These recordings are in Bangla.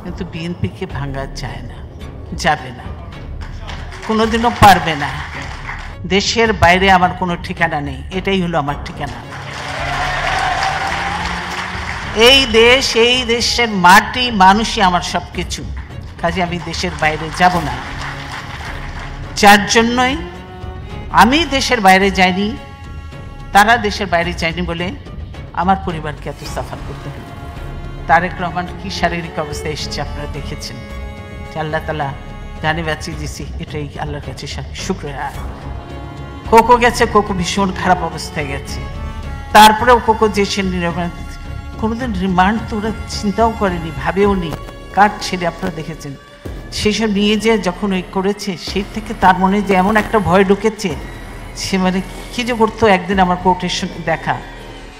কিন্তু বিএনপিকে ভাঙা যায় না, যাবে না, কোনোদিনও পারবে না। দেশের বাইরে আমার কোনো ঠিকানা নেই, এটাই হলো আমার ঠিকানা। এই দেশ, এই দেশের মাটি মানুষই আমার সব কিছু, কাজে আমি দেশের বাইরে যাব না। যার জন্যই আমি দেশের বাইরে যাইনি, তারা দেশের বাইরে যায়নি বলে আমার পরিবারকে এত সাফার করতে হলো। তারেক রহমান কি শারীরিক অবস্থায় এসেছে আপনারা দেখেছেন। আল্লাহ তাআলা জানি বাঁচিয়ে দিয়েছি, এটাই আল্লাহর কাছে শুকরিয়া। কোকো গেছে, কোকো ভীষণ খারাপ অবস্থায় গেছে, তারপরেও কোকো যে কোনোদিন রিমান্ড তো ওরা চিন্তাও করেনি, ভাবেও নি। কার ছেলে আপনারা দেখেছেন, সেসব নিয়ে যে যখন ওই করেছে, সেই থেকে তার মনে যে এমন একটা ভয় ঢুকেছে, সে মানে কী যে করতো। একদিন আমার কোর্টের সঙ্গে দেখা,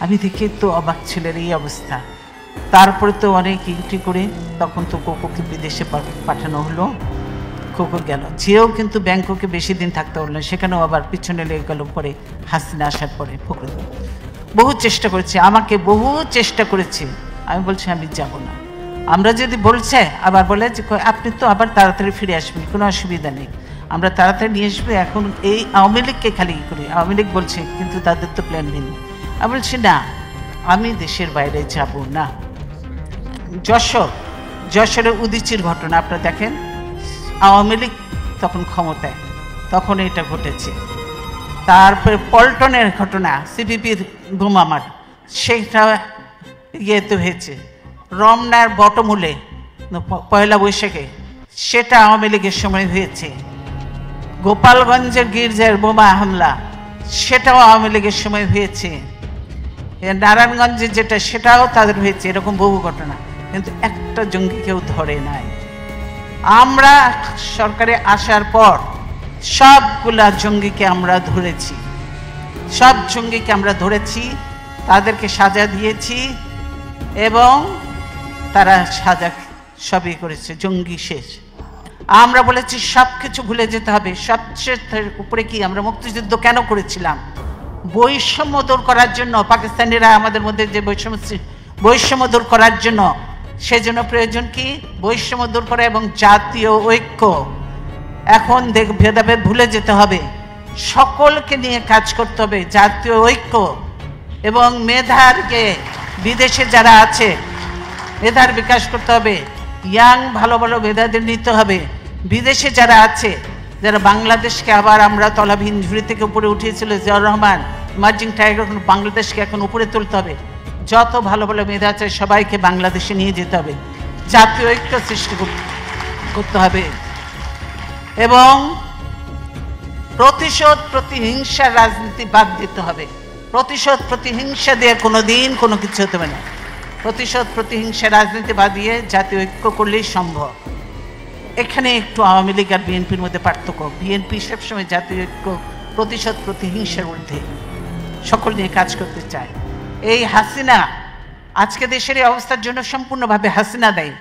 আমি দেখে তো অবাক, ছেলের এই অবস্থা। তারপরে তো অনেক ইউটি করে তখন তো কোকোকে বিদেশে পাঠানো হলো। কোকো গেল, যেও কিন্তু ব্যাংককে বেশি দিন থাকতে হলো না, সেখানেও আবার পিছনে লেগে গেল। পরে হাসিনা আসার পরে ফখরুল বহু চেষ্টা করেছে, আমাকে বহু চেষ্টা করেছে। আমি বলছি আমি যাব না। আমরা যদি বলছে, আবার বলে যে আপনি তো আবার তাড়াতাড়ি ফিরে আসবেন, কোনো অসুবিধা নেই, আমরা তাড়াতাড়ি নিয়ে আসবো। এখন এই আওয়ামী লীগকে খালি করি, আওয়ামী লীগ বলছে কিন্তু তাদের তো প্ল্যান নেই। আমি বলছি না, আমি দেশের বাইরে যাব না। যশোরের উদীচীর ঘটনা আপনারা দেখেন, আওয়ামী লীগ তখন ক্ষমতায়, তখন এটা ঘটেছে। তারপরে পল্টনের ঘটনা, সিপিপির বোমামার, সেটা ইয়েতে হয়েছে। রমনার বটমূলে পয়লা বৈশাখে, সেটা আওয়ামী লীগের সময় হয়েছে। গোপালগঞ্জের গির্জার বোমা হামলা, সেটাও আওয়ামী লীগের সময় হয়েছে। নারায়ণগঞ্জে যেটা, সেটাও তাদের হয়েছে। এরকম বহু ঘটনা, কিন্তু একটা জঙ্গি কেউ ধরে নাই। আমরা সরকারে আসার পর সবগুলা জঙ্গিকে আমরা ধরেছি, সব জঙ্গিকে আমরা ধরেছি, তাদেরকে সাজা দিয়েছি এবং তারা সাজা সবই করেছে। জঙ্গি শেষ। আমরা বলেছি সব কিছু ভুলে যেতে হবে। সবচেয়ে উপরে কি, আমরা মুক্তিযুদ্ধ কেন করেছিলাম? বৈষম্য দূর করার জন্য। পাকিস্তানিরা আমাদের মধ্যে যে বৈষম্য দূর করার জন্য, সেজন্য প্রয়োজন কি? বৈষম্য দূর করা এবং জাতীয় ঐক্য। এখন ভেদাভেদ ভুলে যেতে হবে, সকলকে নিয়ে কাজ করতে হবে, জাতীয় ঐক্য এবং মেধারকে, বিদেশে যারা আছে মেধার বিকাশ করতে হবে। ইয়াং ভালো ভালো মেধাদের নিতে হবে। বিদেশে যারা আছে, যারা বাংলাদেশকে আবার আমরা তলাবিহীন ঝুড়ি থেকে উপরে উঠিয়েছিল জিয়াউর রহমান, ইমার্জিং টাইগার, বাংলাদেশকে এখন উপরে তুলতে হবে। যত ভালো ভালো মেধা আছে সবাইকে বাংলাদেশে নিয়ে যেতে হবে, জাতীয় ঐক্য সৃষ্টি করতে হবে এবং প্রতিশোধ প্রতিহিংসার রাজনীতি বাদ দিতে হবে। প্রতিশোধ প্রতিহিংসা দিয়ে কোনোদিন কোনো কিছু হতে পারে না। প্রতিশোধ প্রতিহিংসা রাজনীতি বাদ দিয়ে জাতীয় ঐক্য করলেই সম্ভব। এখানে একটু আওয়ামী লীগ আর বিএনপির মধ্যে পার্থক্য। বিএনপি সবসময় জাতীয় ঐক্য, প্রতিশোধ প্রতিহিংসার ঊর্ধ্বে সকল নিয়ে কাজ করতে চায়। এই হাসিনা আজকে দেশের এই অবস্থার জন্য সম্পূর্ণভাবে হাসিনা দায়ী।